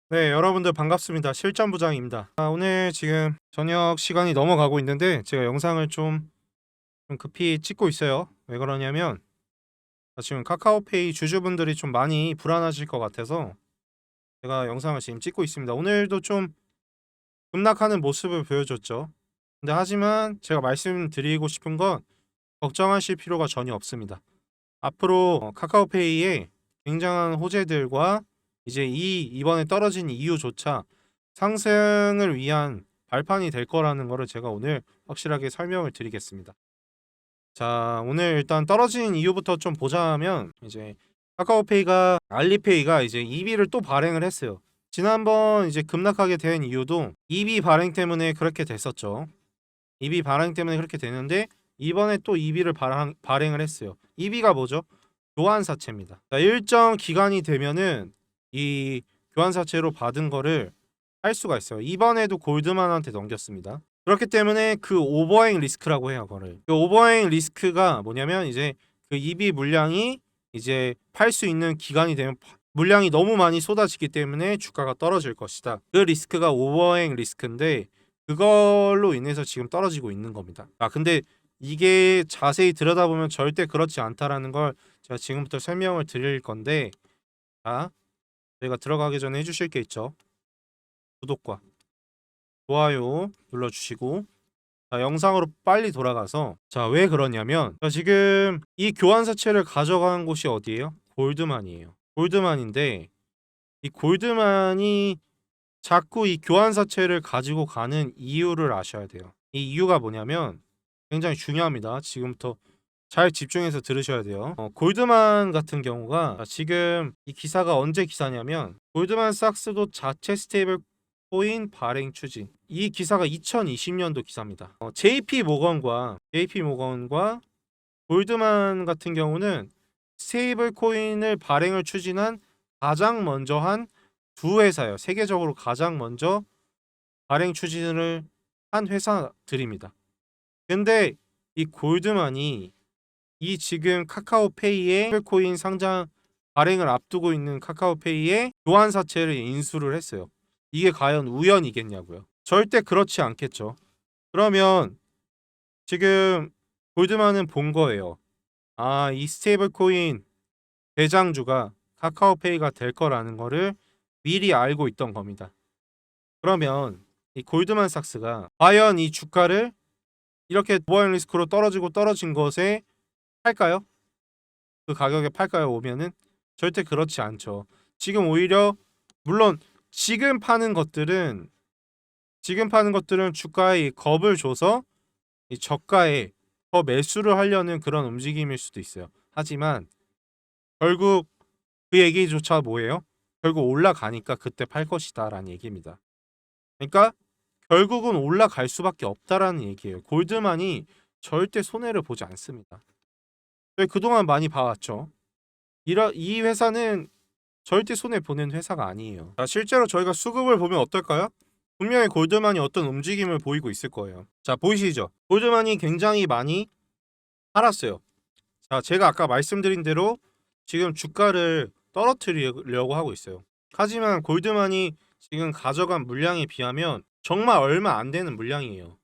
네, 여러분들 반갑습니다. 실전부장입니다. 오늘 지금 저녁 시간이 넘어가고 있는데 제가 영상을 좀 급히 찍고 있어요. 왜 그러냐면 지금 카카오페이 주주분들이 좀 많이 불안하실 것 같아서 제가 영상을 지금 찍고 있습니다. 오늘도 좀 급락하는 모습을 보여줬죠. 근데 하지만 제가 말씀드리고 싶은 건 걱정하실 필요가 전혀 없습니다. 앞으로 카카오페이에 굉장한 호재들과 이제 이번에 떨어진 이유조차 상승을 위한 발판이 될 거라는 거를 제가 오늘 확실하게 설명을 드리겠습니다. 자, 오늘 일단 떨어진 이유부터 좀 보자면 이제 카카오페이가 알리페이가 이제 EB를 또 발행을 했어요. 지난번 이제 급락하게 된 이유도 EB 발행 때문에 그렇게 됐었죠. EB 발행 때문에 그렇게 되는데 이번에 또 EB를 발행을 했어요. EB가 뭐죠? 교환사채입니다. 자, 일정 기간이 되면은 이 교환사채로 받은 거를 할 수가 있어요. 이번에도 골드만한테 넘겼습니다. 그렇기 때문에 그 오버행 리스크라고 해요, 그거를. 그 오버행 리스크가 뭐냐면 이제 그 EB 물량이 이제 팔 수 있는 기간이 되면 물량이 너무 많이 쏟아지기 때문에 주가가 떨어질 것이다. 그 리스크가 오버행 리스크인데 그걸로 인해서 지금 떨어지고 있는 겁니다. 근데 이게 자세히 들여다보면 절대 그렇지 않다라는 걸 제가 지금부터 설명을 드릴 건데, 자, 저희가 들어가기 전에 해주실 게 있죠. 구독과 좋아요 눌러주시고, 자, 영상으로 빨리 돌아가서, 자, 왜 그러냐면, 자, 지금 이 교환사채를 가져간 곳이 어디예요? 골드만이에요. 골드만인데 이 골드만이 자꾸 이 교환사채를 가지고 가는 이유를 아셔야 돼요. 이 이유가 뭐냐면 굉장히 중요합니다. 지금부터 잘 집중해서 들으셔야 돼요. 골드만 같은 경우가 지금 이 기사가 언제 기사냐면 골드만삭스도 자체 스테이블 코인 발행 추진. 이 기사가 2020년도 기사입니다. JP 모건과 골드만 같은 경우는 스테이블 코인을 발행을 추진한 가장 먼저 한 두 회사예요. 세계적으로 가장 먼저 발행 추진을 한 회사들입니다. 근데 이 골드만이 이 지금 카카오페이의 코인 상장 발행을 앞두고 있는 카카오페이의 교환사채를 인수를 했어요. 이게 과연 우연이겠냐고요. 절대 그렇지 않겠죠. 그러면 지금 골드만은 본 거예요. 이 스테이블 코인 대장주가 카카오페이가 될 거라는 거를 미리 알고 있던 겁니다. 그러면 이 골드만삭스가 과연 이 주가를 이렇게 오버행 리스크로 떨어진 것에 팔까요? 그 가격에 팔까요? 오면은 절대 그렇지 않죠. 지금 오히려 물론 지금 파는 것들은 주가에 겁을 줘서 이 저가에 더 매수를 하려는 그런 움직임일 수도 있어요. 하지만 결국 그 얘기조차 뭐예요? 결국 올라가니까 그때 팔 것이다라는 얘기입니다. 그러니까 결국은 올라갈 수밖에 없다라는 얘기예요. 골드만이 절대 손해를 보지 않습니다. 저희 그동안 많이 봐왔죠. 이 회사는 절대 손해 보는 회사가 아니에요. 자, 실제로 저희가 수급을 보면 어떨까요? 분명히 골드만이 어떤 움직임을 보이고 있을 거예요. 자, 보이시죠? 골드만이 굉장히 많이 팔았어요. 자, 제가 아까 말씀드린 대로 지금 주가를 떨어뜨리려고 하고 있어요. 하지만 골드만이 지금 가져간 물량에 비하면 정말 얼마 안 되는 물량이에요.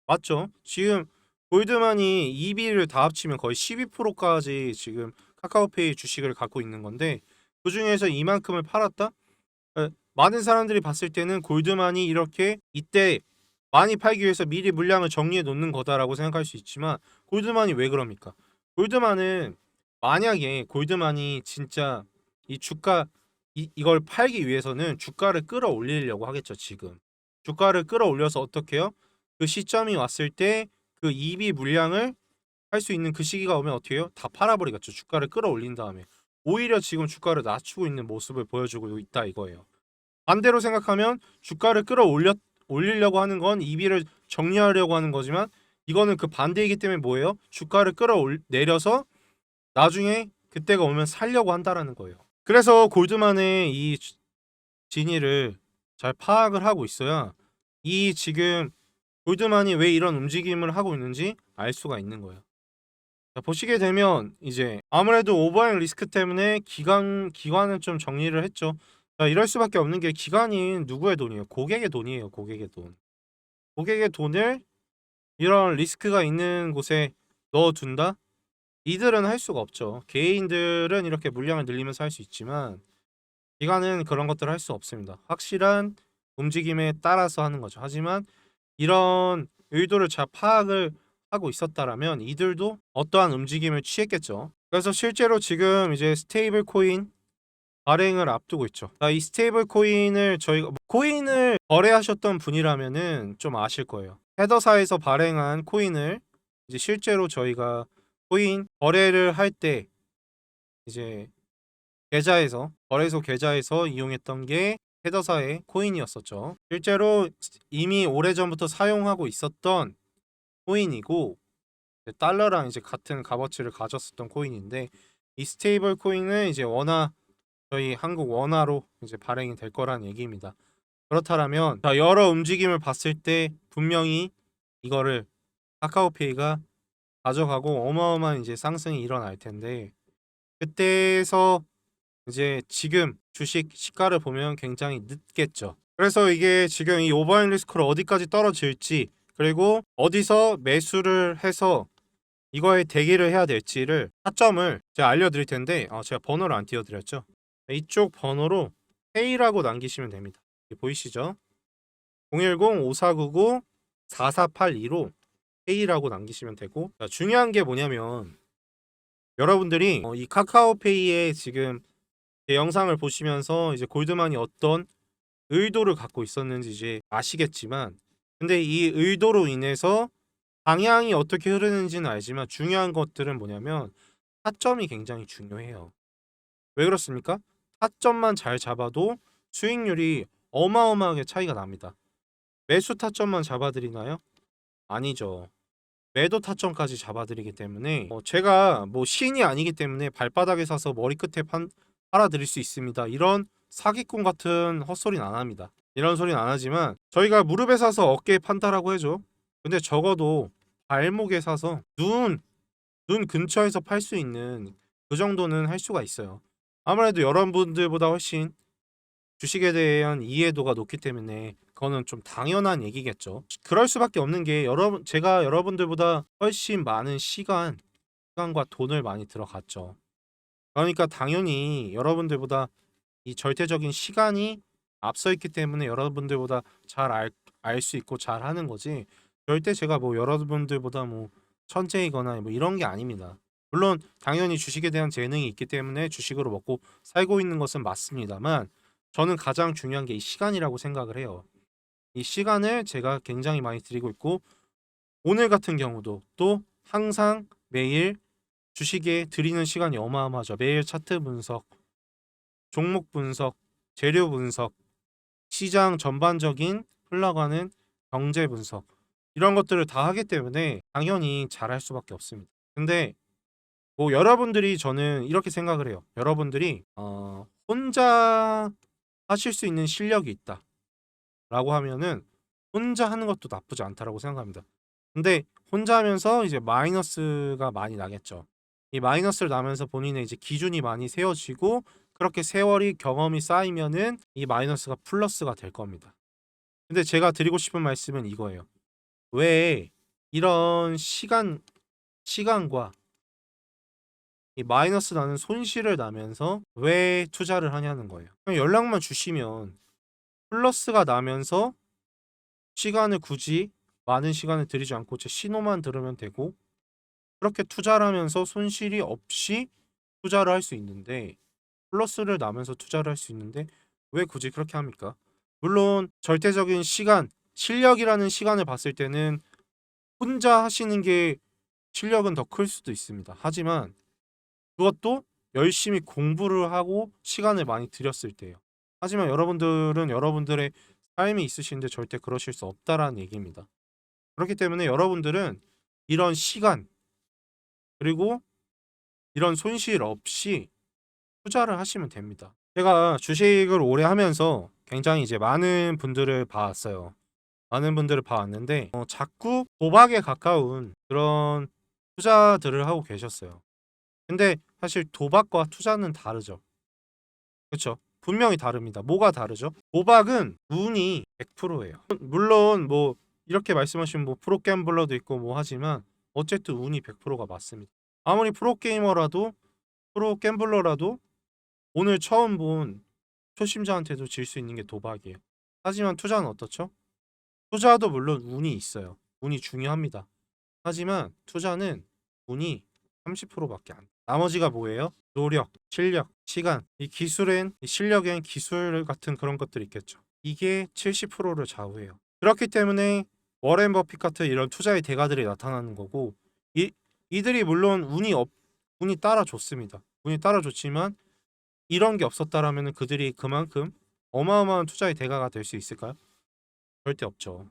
맞죠? 지금 골드만이 EB를 다 합치면 거의 12%까지 지금 카카오페이 주식을 갖고 있는 건데 그 중에서 이만큼을 팔았다? 많은 사람들이 봤을 때는 골드만이 이렇게 이때 많이 팔기 위해서 미리 물량을 정리해 놓는 거다라고 생각할 수 있지만 골드만이 왜 그럽니까? 골드만은 만약에 골드만이 진짜 이 주가 이걸 팔기 위해서는 주가를 끌어올리려고 하겠죠, 지금. 주가를 끌어올려서 어떻게 해요? 그 시점이 왔을 때 그 EB 물량을 할 수 있는 그 시기가 오면 어떻게 해요? 다 팔아버리겠죠. 주가를 끌어올린 다음에. 오히려 지금 주가를 낮추고 있는 모습을 보여주고 있다 이거예요. 반대로 생각하면 주가를 올리려고 하는 건 EB를 정리하려고 하는 거지만 이거는 그 반대이기 때문에 뭐예요? 주가를 내려서 나중에 그때가 오면 살려고 한다라는 거예요. 그래서 골드만의 이 진위를 잘 파악을 하고 있어야 이 지금 골드만이 왜 이런 움직임을 하고 있는지 알 수가 있는 거예요. 자, 보시게 되면 이제 아무래도 오버행 리스크 때문에 기관은 좀 정리를 했죠. 자, 이럴 수밖에 없는 게 기관인 누구의 돈이에요? 고객의 돈이에요. 고객의 돈. 고객의 돈을 이런 리스크가 있는 곳에 넣어둔다? 이들은 할 수가 없죠. 개인들은 이렇게 물량을 늘리면서 할 수 있지만 기관은 그런 것들을 할 수 없습니다. 확실한 움직임에 따라서 하는 거죠. 하지만 이런 의도를 잘 파악을 하고 있었다라면 이들도 어떠한 움직임을 취했겠죠. 그래서 실제로 지금 이제 스테이블 코인 발행을 앞두고 있죠. 이 스테이블 코인을 저희가 코인을 거래하셨던 분이라면은 좀 아실 거예요. 헤더사에서 발행한 코인을 이제 실제로 저희가 코인 거래를 할 때 이제 계좌에서 거래소 계좌에서 이용했던 게 헤더사의 코인이었었죠. 실제로 이미 오래전부터 사용하고 있었던 코인이고 달러랑 이제 같은 값어치를 가졌었던 코인인데 이 스테이블 코인은 이제 원화 저희 한국 원화로 이제 발행이 될 거란 얘기입니다. 그렇다면 여러 움직임을 봤을 때 분명히 이거를 카카오페이가 가져가고 어마어마한 이제 상승이 일어날 텐데 그때에서 이제 지금 주식 시가를 보면 굉장히 늦겠죠. 그래서 이게 지금 이 오버행 리스크를 어디까지 떨어질지 그리고 어디서 매수를 해서 이거에 대기를 해야 될지를 타점을 제가 알려드릴 텐데 제가 번호를 안 띄워드렸죠. 이쪽 번호로 A라고 남기시면 됩니다. 보이시죠? 010-5499-4482로 A라고 남기시면 되고 중요한 게 뭐냐면 여러분들이 이 카카오페이에 지금 제 영상을 보시면서 이제 골드만이 어떤 의도를 갖고 있었는지 이제 아시겠지만 근데 이 의도로 인해서 방향이 어떻게 흐르는지는 알지만 중요한 것들은 뭐냐면 타점이 굉장히 중요해요. 왜 그렇습니까? 타점만 잘 잡아도 수익률이 어마어마하게 차이가 납니다. 매수 타점만 잡아드리나요? 아니죠. 매도 타점까지 잡아드리기 때문에 제가 뭐 신이 아니기 때문에 발바닥에 사서 머리끝에 팔아드릴 수 있습니다. 이런 사기꾼 같은 헛소리는 안 합니다. 이런 소리는 안 하지만 저희가 무릎에 사서 어깨에 판다라고 해줘. 근데 적어도 발목에 사서 눈 근처에서 팔 수 있는 그 정도는 할 수가 있어요. 아무래도 여러분들보다 훨씬 주식에 대한 이해도가 높기 때문에 그거는 좀 당연한 얘기겠죠. 그럴 수밖에 없는 게 제가 여러분들보다 훨씬 많은 시간과 돈을 많이 들어갔죠. 그러니까 당연히 여러분들보다 이 절대적인 시간이 앞서 있기 때문에 여러분들보다 잘 알 수 있고 잘 하는 거지. 절대 제가 뭐 여러분들보다 뭐 천재이거나 뭐 이런 게 아닙니다. 물론 당연히 주식에 대한 재능이 있기 때문에 주식으로 먹고 살고 있는 것은 맞습니다만 저는 가장 중요한 게 이 시간이라고 생각을 해요. 이 시간을 제가 굉장히 많이 드리고 있고 오늘 같은 경우도 또 항상 매일 주식에 드리는 시간이 어마어마하죠. 매일 차트 분석, 종목 분석, 재료 분석, 시장 전반적인 흘러가는 경제 분석 이런 것들을 다 하기 때문에 당연히 잘할 수밖에 없습니다. 근데 뭐 여러분들이 저는 이렇게 생각을 해요. 여러분들이 혼자 하실 수 있는 실력이 있다라고 하면은 혼자 하는 것도 나쁘지 않다라고 생각합니다. 근데 혼자 하면서 이제 마이너스가 많이 나겠죠. 이 마이너스를 나면서 본인의 이제 기준이 많이 세워지고 그렇게 세월이 경험이 쌓이면은 이 마이너스가 플러스가 될 겁니다. 근데 제가 드리고 싶은 말씀은 이거예요. 왜 이런 시간과 이 마이너스 나는 손실을 나면서 왜 투자를 하냐는 거예요. 그냥 연락만 주시면 플러스가 나면서 시간을 굳이 많은 시간을 들이지 않고 제 신호만 들으면 되고 그렇게 투자를 하면서 손실이 없이 투자를 할 수 있는데 플러스를 나면서 투자를 할 수 있는데 왜 굳이 그렇게 합니까? 물론 절대적인 시간, 실력이라는 시간을 봤을 때는 혼자 하시는 게 실력은 더 클 수도 있습니다. 하지만 그것도 열심히 공부를 하고 시간을 많이 들였을 때예요. 하지만 여러분들은 여러분들의 삶이 있으신데 절대 그러실 수 없다라는 얘기입니다. 그렇기 때문에 여러분들은 이런 시간 그리고 이런 손실 없이 투자를 하시면 됩니다. 제가 주식을 오래 하면서 굉장히 이제 많은 분들을 봐왔어요. 많은 분들을 봐왔는데 자꾸 도박에 가까운 그런 투자들을 하고 계셨어요. 근데 사실 도박과 투자는 다르죠. 그렇죠? 분명히 다릅니다. 뭐가 다르죠? 도박은 운이 100%예요. 물론 뭐 이렇게 말씀하시면 뭐 프로갬블러도 있고 뭐 하지만 어쨌든 운이 100%가 맞습니다. 아무리 프로게이머라도 프로갬블러라도 오늘 처음 본 초심자한테도 질 수 있는 게 도박이에요. 하지만 투자는 어떻죠? 투자도 물론 운이 있어요. 운이 중요합니다. 하지만 투자는 운이 30%밖에 안 돼요. 나머지가 뭐예요? 노력, 실력, 시간. 이 기술엔 이 실력엔 기술 같은 그런 것들이 있겠죠. 이게 70%를 좌우해요. 그렇기 때문에 워렌 버핏 같은 이런 투자의 대가들이 나타나는 거고 이들이 물론 운이 따라줬습니다. 운이 따라줬지만 이런 게 없었다라면 그들이 그만큼 어마어마한 투자의 대가가 될 수 있을까요? 절대 없죠.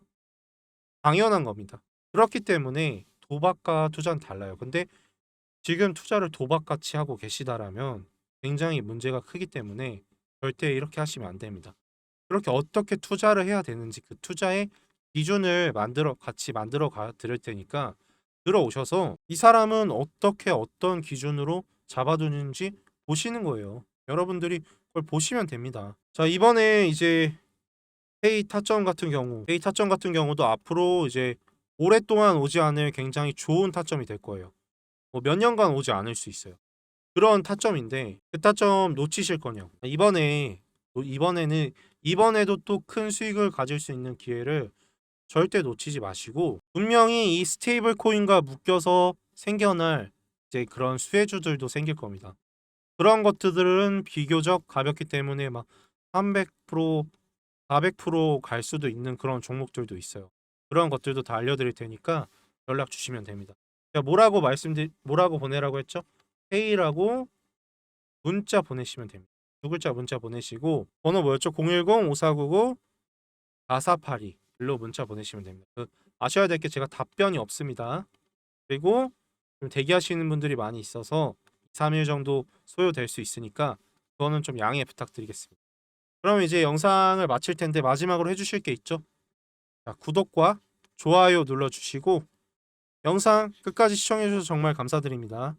당연한 겁니다. 그렇기 때문에 도박과 투자는 달라요. 근데 지금 투자를 도박같이 하고 계시다라면 굉장히 문제가 크기 때문에 절대 이렇게 하시면 안 됩니다. 그렇게 어떻게 투자를 해야 되는지 그 투자의 기준을 같이 만들어 가 드릴 테니까 들어오셔서 이 사람은 어떻게 어떤 기준으로 잡아두는지 보시는 거예요. 여러분들이 그걸 보시면 됩니다. 자, 이번에 이제 페이 타점 같은 경우도 앞으로 이제 오랫동안 오지 않을 굉장히 좋은 타점이 될 거예요. 뭐 몇 년간 오지 않을 수 있어요. 그런 타점인데 그 타점 놓치실 거냐고. 이번에도 또 큰 수익을 가질 수 있는 기회를 절대 놓치지 마시고 분명히 이 스테이블 코인과 묶여서 생겨날 이제 그런 수혜주들도 생길 겁니다. 그런 것들은 비교적 가볍기 때문에 막 300%, 400%갈 수도 있는 그런 종목들도 있어요. 그런 것들도 다 알려드릴 테니까 연락 주시면 됩니다. 제가 뭐라고 보내라고 했죠? 페이라고 문자 보내시면 됩니다. 두 글자 문자 보내시고 번호 뭐였죠? 010-5499-4482 로 문자 보내시면 됩니다. 아셔야 될 게 제가 답변이 없습니다. 그리고 좀 대기하시는 분들이 많이 있어서 3일 정도 소요될 수 있으니까 그거는 좀 양해 부탁드리겠습니다. 그럼 이제 영상을 마칠 텐데 마지막으로 해주실 게 있죠? 자, 구독과 좋아요 눌러주시고 영상 끝까지 시청해주셔서 정말 감사드립니다.